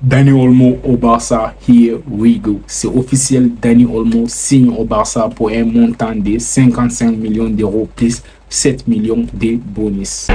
Dani Olmo au Barça, here we go. C'est officiel, Dani Olmo signe au Barça pour un montant de 55 millions d'euros plus 7 millions de bonus.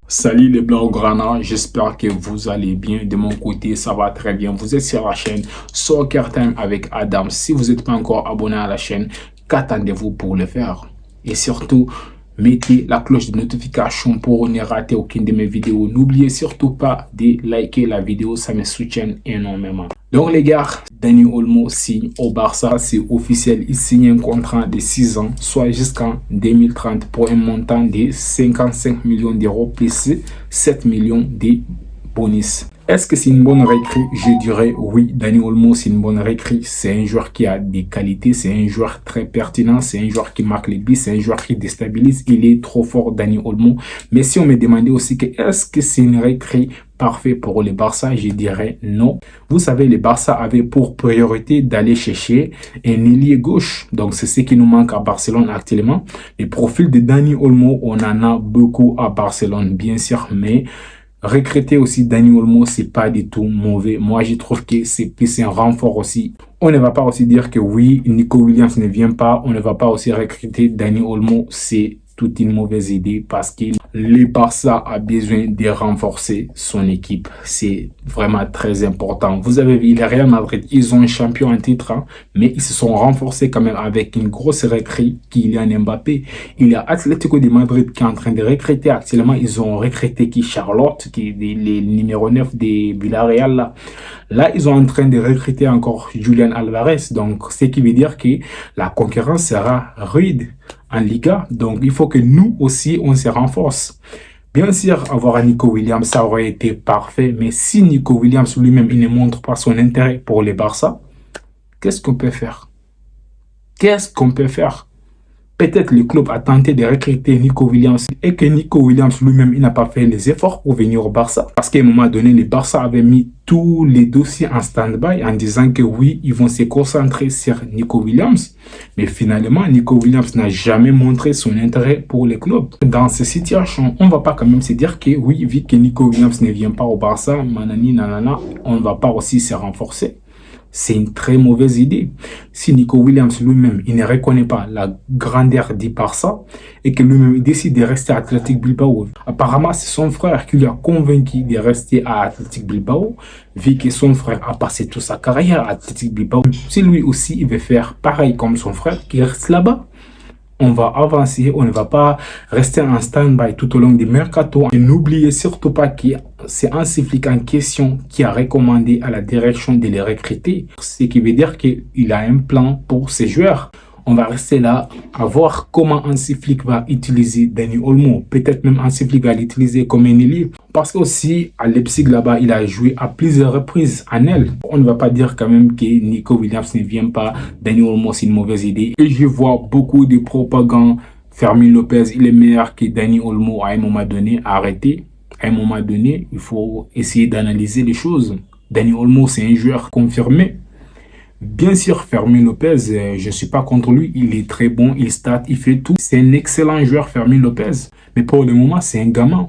Salut les Blaugrana, j'espère que vous allez bien. De mon côté, ça va très bien. Vous êtes sur la chaîne Soccer Time avec Adam. Si vous n'êtes pas encore abonné à la chaîne, qu'attendez-vous pour le faire? Et surtout, mettez la cloche de notification pour ne rater aucune de mes vidéos. N'oubliez surtout pas de liker la vidéo, ça me soutient énormément. Donc les gars, Dani Olmo signe au Barça, c'est officiel, il signe un contrat de 6 ans, soit jusqu'en 2030 pour un montant de 55 millions d'euros plus 7 millions de bonus. Est-ce que c'est une bonne recrue? Je dirais oui, Dani Olmo c'est une bonne recrue, c'est un joueur qui a des qualités, c'est un joueur très pertinent, c'est un joueur qui marque les buts, c'est un joueur qui déstabilise, il est trop fort Dani Olmo. Mais si on me demandait aussi que est-ce que c'est une recrue parfait pour le Barça, je dirais non. Vous savez, le Barça avait pour priorité d'aller chercher un ailier gauche. Donc, c'est ce qui nous manque à Barcelone actuellement. Le profil de Dani Olmo, on en a beaucoup à Barcelone, bien sûr, mais recruter aussi Dani Olmo, c'est pas du tout mauvais. Moi, je trouve que c'est plus un renfort aussi. On ne va pas aussi dire que oui, Nico Williams ne vient pas. On ne va pas aussi recruter Dani Olmo. C'est toute une mauvaise idée parce que le Barça a besoin de renforcer son équipe. C'est vraiment très important. Vous avez vu, le Real Madrid, ils ont un champion en titre, hein, mais ils se sont renforcés quand même avec une grosse recrue qui est en Mbappé. Il y a Atlético de Madrid qui est en train de recruter actuellement. Ils ont recruté qui Charlotte, qui est le numéro 9 de Villarreal. Là, ils sont en train de recruter encore Julian Alvarez. Donc, ce qui veut dire que la concurrence sera rude en Liga. Donc, il faut que nous aussi, on se renforce. Bien sûr, avoir Nico Williams, ça aurait été parfait. Mais si Nico Williams lui-même, il ne montre pas son intérêt pour les Barça, qu'est-ce qu'on peut faire? Qu'est-ce qu'on peut faire? Peut-être le club a tenté de recruter Nico Williams et que Nico Williams lui-même, il n'a pas fait les efforts pour venir au Barça. Parce qu'à un moment donné, le Barça avait mis tous les dossiers en stand-by en disant que oui, ils vont se concentrer sur Nico Williams. Mais finalement, Nico Williams n'a jamais montré son intérêt pour le club. Dans ces situations, on ne va pas quand même se dire que oui, vu que Nico Williams ne vient pas au Barça, manani, nanana, on ne va pas aussi se renforcer. C'est une très mauvaise idée. Si Nico Williams lui-même, il ne reconnaît pas la grandeur du Barça et que lui-même décide de rester à Athletic Bilbao. Apparemment, c'est son frère qui lui a convaincu de rester à Athletic Bilbao, vu que son frère a passé toute sa carrière à Athletic Bilbao. Si lui aussi, il veut faire pareil comme son frère qui reste là-bas, on va avancer, on ne va pas rester en stand-by tout au long du mercato. Et n'oubliez surtout pas que c'est Hansi Flick en question qui a recommandé à la direction de les recruter. Ce qui veut dire qu'il a un plan pour ses joueurs. On va rester là à voir comment Hansi Flick va utiliser Dani Olmo. Peut-être même Hansi Flick va l'utiliser comme un ailier. Parce qu'aussi, à Leipzig, là-bas, il a joué à plusieurs reprises en aile. On ne va pas dire quand même que Nico Williams ne vient pas. Dani Olmo, c'est une mauvaise idée. Et je vois beaucoup de propagande. Fermin Lopez, il est meilleur que Dani Olmo à un moment donné. Arrêtez. À un moment donné, il faut essayer d'analyser les choses. Dani Olmo, c'est un joueur confirmé. Bien sûr, Fermin Lopez, je ne suis pas contre lui. Il est très bon, il stat, il fait tout. C'est un excellent joueur, Fermin Lopez. Mais pour le moment, c'est un gamin.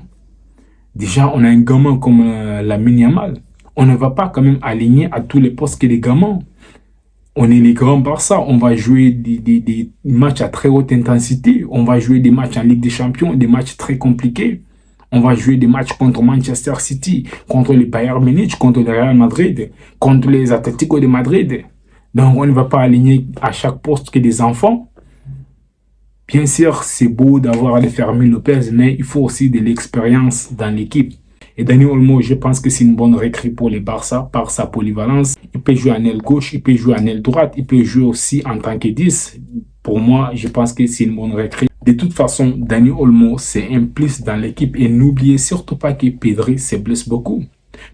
Déjà, on a un gamin comme Lamine Yamal. On ne va pas quand même aligner à tous les postes que les gamins. On est les grands Barça. On va jouer des matchs à très haute intensité. On va jouer des matchs en Ligue des Champions, des matchs très compliqués. On va jouer des matchs contre Manchester City, contre les Bayern Munich, contre le Real Madrid, contre les Atlético de Madrid. Donc, on ne va pas aligner à chaque poste que des enfants. Bien sûr, c'est beau d'avoir les Fermin Lopez, mais il faut aussi de l'expérience dans l'équipe. Et Dani Olmo, je pense que c'est une bonne recrue pour les Barça par sa polyvalence. Il peut jouer en aile gauche, il peut jouer en aile droite, il peut jouer aussi en tant que 10. Pour moi, je pense que c'est une bonne recrue. De toute façon, Dani Olmo, c'est un plus dans l'équipe. Et n'oubliez surtout pas que Pedri se blesse beaucoup.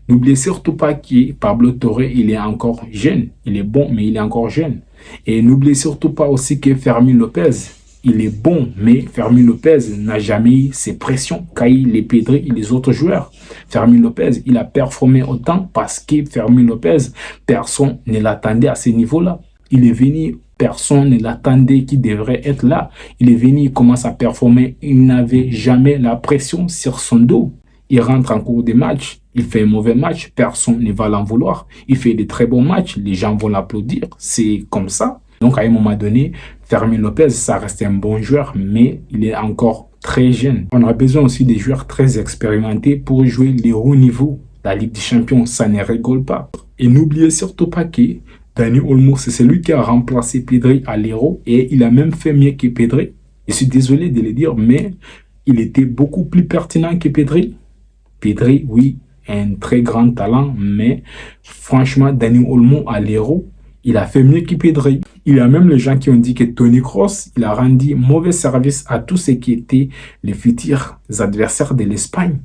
N'oubliez surtout pas que Pablo Torre, il est encore jeune. Il est bon, mais il est encore jeune. Et n'oubliez surtout pas aussi que Fermin Lopez, il est bon, mais Fermín López n'a jamais eu ces pressions qu'a eu les Pedri et les autres joueurs. Fermín López, il a performé autant parce que Fermín López, personne ne l'attendait à ce niveau-là. Il est venu, personne ne l'attendait qu'il devrait être là. Il est venu, il commence à performer, il n'avait jamais la pression sur son dos. Il rentre en cours des matchs, il fait un mauvais match, personne ne va l'en vouloir. Il fait de très bons matchs, les gens vont l'applaudir, c'est comme ça. Donc à un moment donné, Fermín López, ça reste un bon joueur, mais il est encore très jeune. On a besoin aussi des joueurs très expérimentés pour jouer les hauts niveaux. La Ligue des Champions, ça ne rigole pas. Et n'oubliez surtout pas que Dani Olmo, c'est celui qui a remplacé Pedri à l'Euro et il a même fait mieux que Pedri. Je suis désolé de le dire, mais il était beaucoup plus pertinent que Pedri. Pedri, oui, un très grand talent, mais franchement, Dani Olmo à l'Euro, il a fait mieux que Pedri. Il y a même les gens qui ont dit que Toni Kroos, il a rendu mauvais service à tous ceux qui étaient les futurs adversaires de l'Espagne.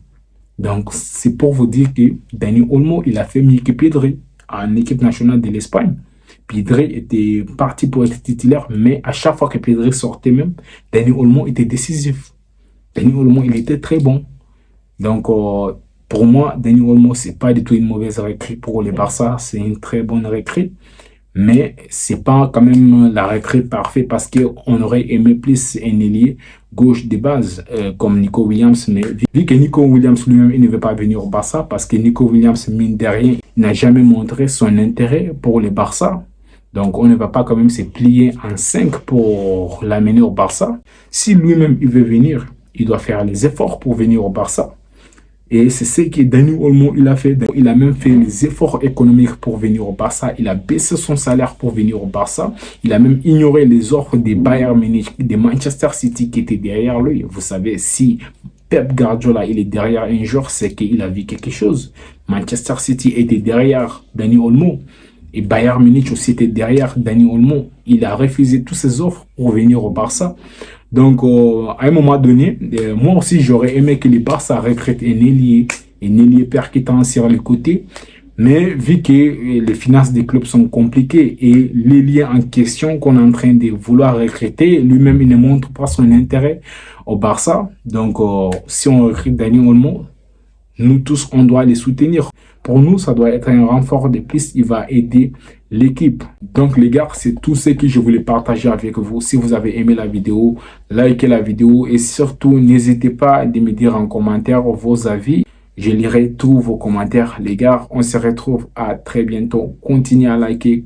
Donc, c'est pour vous dire que Dani Olmo, il a fait mieux que Pedri en équipe nationale de l'Espagne. Pedri était parti pour être titulaire, mais à chaque fois que Pedri sortait même, Dani Olmo était décisif. Dani Olmo, il était très bon. Donc, pour moi, Dani Olmo, ce n'est pas du tout une mauvaise recrue pour le Barça. C'est une très bonne recrue. Mais ce n'est pas quand même la recrue parfaite parce qu'on aurait aimé plus un ailier gauche de base comme Nico Williams. Mais vu que Nico Williams lui-même, il ne veut pas venir au Barça parce que Nico Williams, mine de rien, n'a jamais montré son intérêt pour le Barça. Donc, on ne va pas quand même se plier en 5 pour l'amener au Barça. Si lui-même, il veut venir, il doit faire les efforts pour venir au Barça. Et c'est ce que Dani Olmo il a fait. Il a même fait les efforts économiques pour venir au Barça. Il a baissé son salaire pour venir au Barça. Il a même ignoré les offres des Bayern Munich, de Manchester City qui étaient derrière lui. Vous savez, si Pep Guardiola il est derrière un joueur, c'est qu'il a vu quelque chose. Manchester City était derrière Dani Olmo. Et Bayern Munich aussi était derrière Dani Olmo. Il a refusé toutes ses offres pour venir au Barça. Donc, à un moment donné, moi aussi, j'aurais aimé que le Barça recrute un ailier percutant sur les côtés. Mais vu que les finances des clubs sont compliquées et l'ailier en question qu'on est en train de vouloir recruter, lui-même, il ne montre pas son intérêt au Barça. Donc, si on recrute Dani Olmo, nous tous, on doit les soutenir. Pour nous, ça doit être un renfort de plus. Il va aider l'équipe. Donc, les gars, c'est tout ce que je voulais partager avec vous. Si vous avez aimé la vidéo, likez la vidéo et surtout, n'hésitez pas à me dire en commentaire vos avis. Je lirai tous vos commentaires. Les gars, on se retrouve à très bientôt. Continuez à liker.